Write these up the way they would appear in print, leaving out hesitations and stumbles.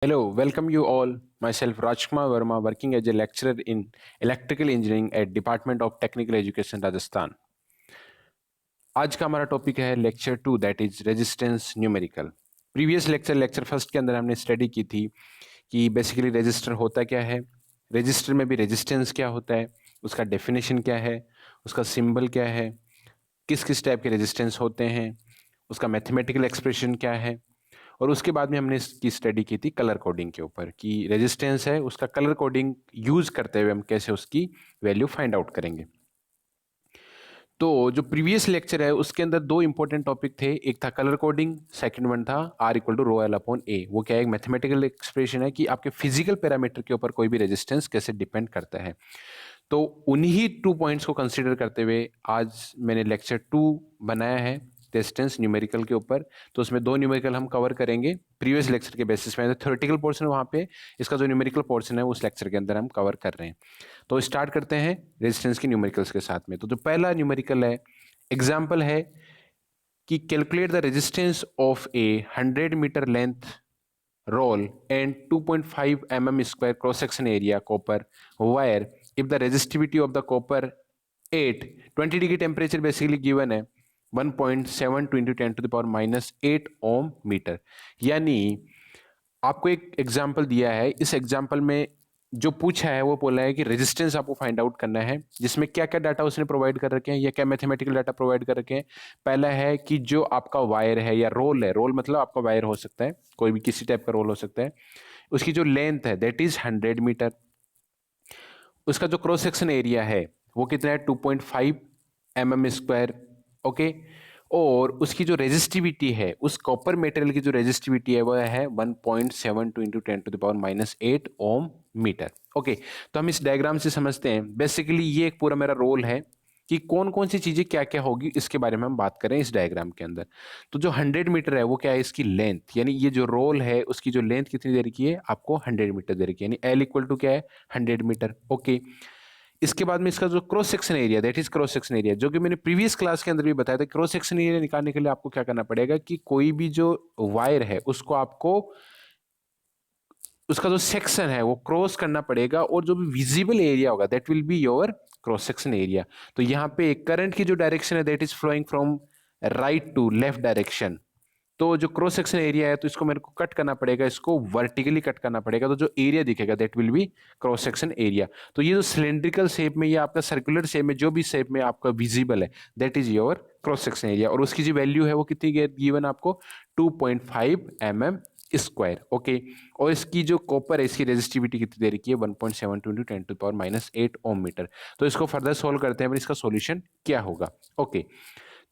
Hello, welcome you all. Myself Rajkumar Verma, working as a lecturer in electrical engineering at Department of Technical Education, Rajasthan. आज का हमारा topic है lecture 2 that is resistance numerical. Previous lecture first के अंदर हमने study की थी कि बेसिकली रेजिस्टर होता क्या है, रजिस्टर में भी रेजिस्टेंस क्या होता है, उसका डेफिनेशन क्या है, उसका सिंबल क्या है, किस किस टाइप के रेजिस्टेंस होते हैं, उसका मैथमेटिकल एक्सप्रेशन क्या है। और उसके बाद में हमने इसकी स्टडी की थी कलर कोडिंग के ऊपर कि रेजिस्टेंस है उसका कलर कोडिंग यूज करते हुए हम कैसे उसकी वैल्यू फाइंड आउट करेंगे। तो जो प्रीवियस लेक्चर है उसके अंदर दो इंपॉर्टेंट टॉपिक थे, एक था कलर कोडिंग, सेकंड वन था R equal to rho L upon A. वो क्या है, एक मैथमेटिकल एक्सप्रेशन है कि आपके फिजिकल पैरामीटर के ऊपर कोई भी रेजिस्टेंस कैसे डिपेंड करता है। तो उन्हीं 2 पॉइंट्स को कंसीडर करते हुए आज मैंने लेक्चर 2 बनाया है रेजिस्टेंस न्यूमेरिकल के ऊपर। तो उसमें दो न्यूमेरिकल हम कवर करेंगे प्रीवियस लेक्चर के बेसिस पे। थ्योरेटिकल पोर्शन वहाँ पे, इसका जो न्यूमेरिकल पोर्शन है उस लेक्चर के अंदर हम कवर कर रहे हैं। तो स्टार्ट करते हैं रेजिस्टेंस की न्यूमेरिकल्स के साथ में। तो जो पहला न्यूमेरिकल है, एग्जाम्पल है कि calculate the resistance of a 100 metre length roll and 2.5 mm square cross section area copper wire if the resistivity of the copper 8 20 degree temperature basically given है 1.7 into 10 to the power minus 8 ohm meter। यानी आपको एक example दिया है, इस example में जो पूछा है वो बोला है कि रेजिस्टेंस आपको फाइंड आउट करना है, जिसमें क्या क्या डाटा उसने प्रोवाइड कर रखे हैं या क्या मैथमेटिकल डाटा प्रोवाइड कर रखे हैं। पहला है कि जो आपका वायर है या रोल है, रोल मतलब आपका वायर हो सकता है, कोई भी किसी टाइप का रोल हो सकता है, उसकी जो लेंथ है दैट इज 100 मीटर। उसका जो क्रॉस सेक्शन एरिया है वो कितना है 2.5 mm स्क्वायर। ओके, और उसकी जो रेजिस्टिविटी है, उस कॉपर मेटेरियल की जो रेजिस्टिविटी है वो है 1.72 into 10 to the power minus 8 ohm metre. Okay, तो हम इस डायग्राम से समझते हैं बेसिकली ये एक पूरा मेरा रोल है कि कौन कौन सी चीजें क्या क्या होगी, इसके बारे में हम बात करें इस डायग्राम के अंदर। तो जो 100 मीटर है वो क्या है, इसकी लेंथ, यानी ये जो रोल है उसकी जो लेंथ कितनी दे रखी है आपको 100 मीटर दे रखी है, यानी एल इक्वल टू क्या है 100 मीटर। ओके, इसके बाद में इसका जो cross section area that is cross section area, जो कि मैंने प्रीवियस क्लास के अंदर भी बताया था, क्रॉस सेक्शन एरिया निकालने के लिए आपको क्या करना पड़ेगा कि कोई भी जो वायर है उसको आपको उसका जो सेक्शन है वो क्रॉस करना पड़ेगा, और जो भी विजिबल एरिया होगा that will be your cross section area. तो यहाँ पे करंट की जो डायरेक्शन है that is flowing from right to left direction. तो जो क्रॉस सेक्शन एरिया है तो इसको मेरे को कट करना पड़ेगा, इसको वर्टिकली कट करना पड़ेगा, तो जो एरिया दिखेगा that will B cross section area. तो ये जो सिलेंड्रिकल शेप में या आपका सर्कुलर शेप में जो भी शेप में आपका विजिबल है that is your cross section area, और उसकी जो वैल्यू है वो कितनी गिवन आपको 2.5 mm स्क्वायर। ओके, और इसकी जो कॉपर है इसकी रेजिस्टिविटी कितनी दे रखी है 1.72 into 10 to power minus 8 ohm metre. तो इसको फर्दर सोल्व करते हैं, इसका सॉल्यूशन क्या होगा। ओके,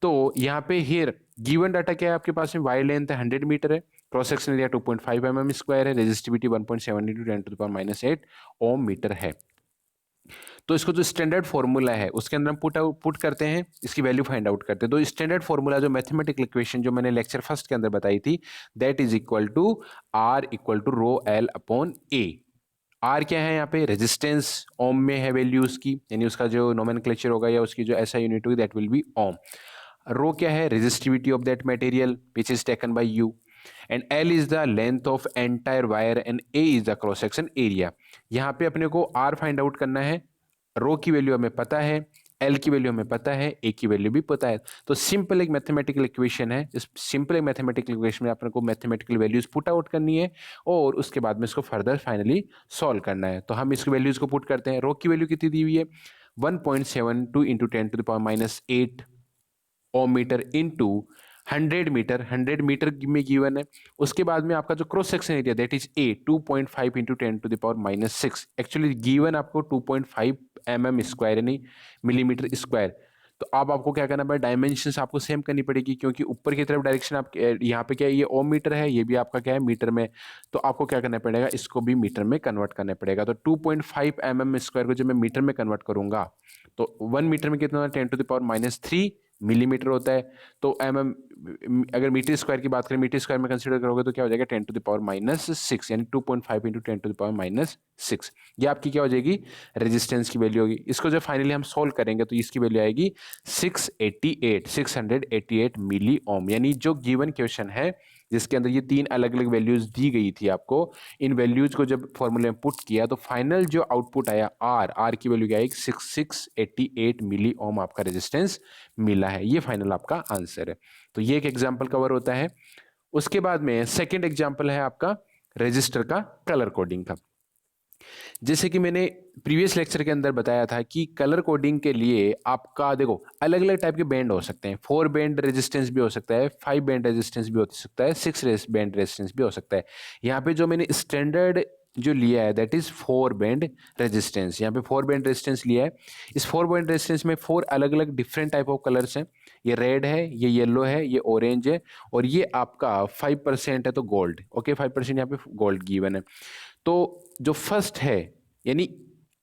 तो यहाँ पे हियर गिवन डाटा क्या है आपके पास में, वायर लेंथ है 100 मीटर है, cross section area 2.5 mm square है, resistivity 1.7 into 10 to the power minus 8 ohm metre है। तो इसको जो स्टैंडर्ड फॉर्मूला है उसके अंदर हम पुट करते हैं, इसकी वैल्यू फाइंड आउट करते हैं। तो स्टैंडर्ड फॉर्मूला जो मैथमेटिकल इक्वेशन जो मैंने लेक्चर फर्स्ट के अंदर बताई थी that is equal to R equal to rho L upon A. R क्या है यहाँ पे, रेजिस्टेंस, ओम में है वैल्यू उसकी, यानी उसका जो नोमेनक्लेचर होगा या उसकी जो ऐसा यूनिट होगी दैट विल बी ओम। रो क्या है, resistivity of that material which is taken by you, and L is the length of entire wire and A is the cross section area. यहाँ पे अपने को आर फाइंड आउट करना है, रो की वैल्यू हमें पता है, एल की वैल्यू हमें पता है, ए की वैल्यू भी पता है। तो सिंपल एक मैथमेटिकल इक्वेशन है, इस सिंपल एक मैथमेटिकल इक्वेशन में अपने को मैथमेटिकल वैल्यूज पुट आउट करनी है और उसके बाद में इसको फर्दर फाइनली सॉल्व करना है। तो हम इसको वैल्यूज को पुट करते हैं। रो की वैल्यू कितनी दी हुई है 1.72 into 10 to the power minus 8 ohm metre into 100 metre, 100 metre में गिवन है। उसके बाद में आपका जो cross section area that is a 2.5 into 10 to the power minus 6, actually given आपको 2.5 mm स्क्वायर यानी मिलीमीटर स्क्वायर। तो अब आपको क्या करना पड़ेगा, डायमेंशंस आपको सेम करनी पड़ेगी, क्योंकि ऊपर की तरफ डायरेक्शन आप यहाँ पे क्या है, ये ओम मीटर है, ये भी आपका क्या है मीटर में। तो आपको क्या करना पड़ेगा, इसको भी मीटर में कन्वर्ट करना पड़ेगा। तो 2.5 mm स्क्वायर को जब मैं मीटर में कन्वर्ट करूंगा तो 1 मीटर में कितना 10 to the power minus 3 millimetre होता है। तो mm अगर मीटर स्क्वायर की बात करें, मीटर स्क्वायर में कंसीडर करोगे तो क्या हो जाएगा 10 टू द पावर माइनस 6, यानी 2.5 into 10 to the power minus 6। ये आपकी क्या हो जाएगी, रेजिस्टेंस की वैल्यू होगी। इसको जब फाइनली हम सोल्व करेंगे तो इसकी वैल्यू आएगी 688 मिली ओम, यानी जो गिवन क्वेश्चन है जिसके अंदर ये 3 अलग अलग वैल्यूज दी गई थी आपको। इन वैल्यूज को जब फॉर्मूले में पुट किया तो फाइनल जो आउटपुट आया आर की वैल्यू क्या आई, 6688 मिली ओम आपका रेजिस्टेंस मिला है। ये फाइनल आपका आंसर है। तो ये एक एग्जाम्पल कवर होता है। उसके बाद में सेकेंड एग्जाम्पल है आपका रजिस्टर का कलर कोडिंग का। जैसे कि मैंने प्रीवियस लेक्चर के अंदर बताया था कि कलर कोडिंग के लिए आपका देखो अलग अलग टाइप के बैंड हो सकते हैं। 4 बैंड रेजिस्टेंस भी हो सकता है, 5 बैंड रेजिस्टेंस भी हो सकता है, 6 बैंड रेजिस्टेंस भी हो सकता है। यहाँ पे जो मैंने स्टैंडर्ड जो लिया है दैट इज 4 बैंड रेजिस्टेंस। यहाँ पे 4 बैंड रेजिस्टेंस लिया है। इस 4 बैंड रेजिस्टेंस में 4 अलग अलग डिफरेंट टाइप ऑफ कलर्स हैं। ये रेड है, ये येलो है, ये ऑरेंज है, और ये आपका 5% है तो गोल्ड। ओके, 5% यहाँ पे गोल्ड गिवन है। तो जो फर्स्ट है, यानी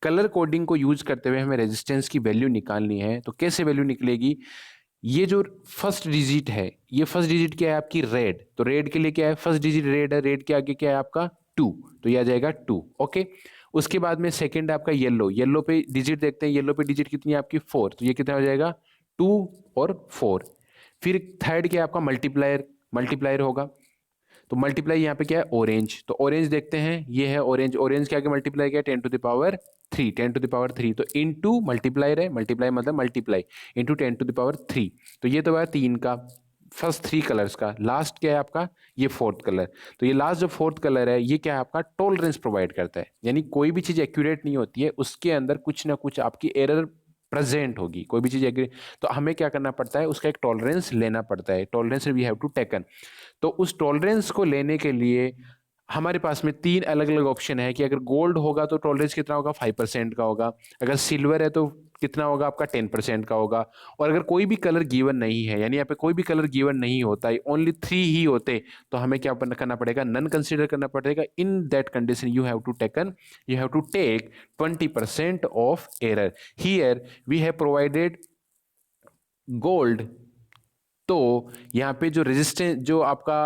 कलर कोडिंग को यूज करते हुए हमें रेजिस्टेंस की वैल्यू निकालनी है। तो कैसे वैल्यू निकलेगी? ये जो फर्स्ट डिजिट है, ये फर्स्ट डिजिट क्या है आपकी, रेड। तो रेड के लिए क्या है, फर्स्ट डिजिट रेड है, रेड के आगे क्या है आपका 2, तो ये आ जाएगा 2। ओके, उसके बाद में सेकेंड है आपका येलो। येलो पे डिजिट देखते हैं, येलो पे डिजिट कितनी है आपकी 4, तो ये कितना हो जाएगा 2 और 4। फिर थर्ड क्या है आपका मल्टीप्लायर, मल्टीप्लायर होगा। तो मल्टीप्लाई यहाँ पे क्या है ऑरेंज, तो ऑरेंज देखते हैं, ये है ऑरेंज। ऑरेंज के आगे मल्टीप्लाई क्या है 10 to the power 3, 10 to the power 3, तो इनटू मल्टीप्लायर है, मल्टीप्लाई मतलब multiply into 10 to the power 3। तो ये तो है 3 का, फर्स्ट 3 कलर्स का। लास्ट क्या है आपका, ये फोर्थ कलर। तो ये लास्ट जो फोर्थ कलर है ये क्या है आपका टॉलरेंस प्रोवाइड करता है। यानी कोई भी चीज एक्यूरेट नहीं होती है, उसके अंदर कुछ ना कुछ आपकी एरर प्रेजेंट होगी। कोई भी चीज एग्री, तो हमें क्या करना पड़ता है, उसका एक टॉलरेंस लेना पड़ता है। Tolerance we have to taken. तो उस टॉलरेंस को लेने के लिए हमारे पास में 3 अलग अलग ऑप्शन है कि अगर गोल्ड होगा तो टॉलरेंस कितना होगा 5% का होगा, अगर सिल्वर है तो कितना होगा आपका 10% का होगा, और अगर कोई भी कलर गिवन नहीं है, यानी यहाँ पे कोई भी कलर गिवन नहीं होता है, ओनली 3 ही होते, तो हमें क्या करना पड़ेगा, नन कंसीडर करना पड़ेगा। In that condition you have to take 20% of error. Here we have provided gold, तो यहाँ पे जो रेजिस्टेंस जो आपका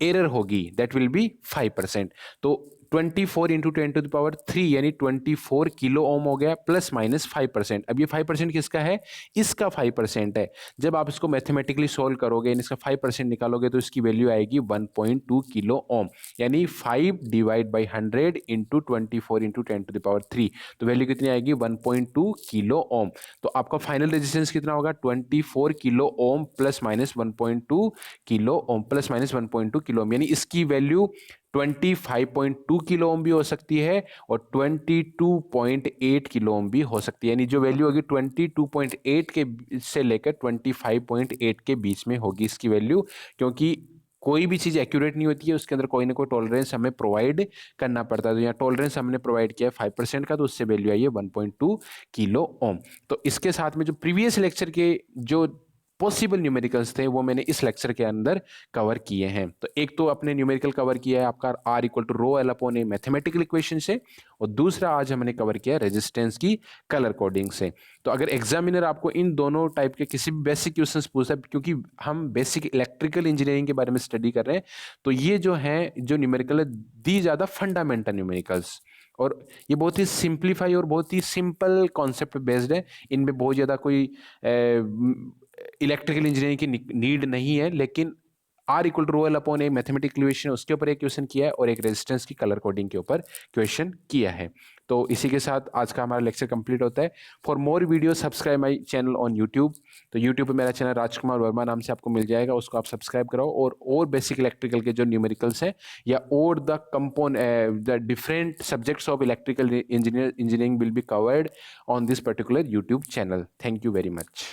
एरर होगी दैट विल बी 5%। तो 24 इंटू 10⁻³ यानी 24 किलो ओम हो गया, प्लस माइनस 5%। अब ये 5% किसका है, इसका 5% है। जब आप इसको मैथमेटिकली सोल्व करोगे, इसका 5% निकालोगे तो इसकी वैल्यू आएगी 1.2 किलो ओम, यानी 5 डिवाइड बाई 100 इंटू 24 इंटू 10⁻³, तो वैल्यू कितनी आएगी 1.2 किलो ओम। तो आपका फाइनल रेजिस्टेंस कितना होगा 24 kilo ohm plus minus 1.2 kilo ohm, plus minus 1.2 kilo ohm, यानी इसकी वैल्यू 25.2 किलो ओम भी हो सकती है और 22.8 किलो ओम भी हो सकती है। यानी जो वैल्यू होगी 22.8 के से लेकर 25.8 के बीच में होगी इसकी वैल्यू, क्योंकि कोई भी चीज एक्यूरेट नहीं होती है, उसके अंदर कोई ना कोई टॉलरेंस हमें प्रोवाइड करना पड़ता है। तो यहाँ टॉलरेंस हमने प्रोवाइड किया है 5% का, तो उससे वैल्यू आई है 1.2 किलो ओम। तो इसके साथ में जो प्रीवियस लेक्चर के जो पॉसिबल न्यूमेरिकल्स थे वो मैंने इस लेक्चर के अंदर कवर किए हैं। तो एक तो अपने न्यूमेरिकल कवर किया है आपका R equal to rho L upon A mathematical equation से, और दूसरा आज हमने कवर किया रेजिस्टेंस की कलर कोडिंग से। तो अगर एग्जामिनर आपको इन दोनों टाइप के किसी भी बेसिक क्वेश्चंस पूछता है, क्योंकि हम बेसिक इलेक्ट्रिकल इंजीनियरिंग के बारे में स्टडी कर रहे हैं, तो ये जो है जो न्यूमेरिकल है दी ज्यादा फंडामेंटल न्यूमेरिकल्स, और ये बहुत ही सिंप्लीफाई और बहुत ही सिंपल कॉन्सेप्ट बेस्ड है। इनमें बहुत ज़्यादा कोई इलेक्ट्रिकल इंजीनियरिंग की नीड नहीं है, लेकिन R equal to rho L upon A mathematical equation, उसके ऊपर एक क्वेश्चन किया है और एक रेजिस्टेंस की कलर कोडिंग के ऊपर क्वेश्चन किया है। तो इसी के साथ आज का हमारा लेक्चर कंप्लीट होता है। For more video subscribe my channel on YouTube. तो यूट्यूब पे मेरा चैनल राजकुमार वर्मा नाम से आपको मिल जाएगा, उसको आप सब्सक्राइब कराओ, और बेसिक इलेक्ट्रिकल के जो न्यूमेरिकल्स हैं या और the different subjects of electrical engineering will be covered on this particular YouTube channel. Thank you very much.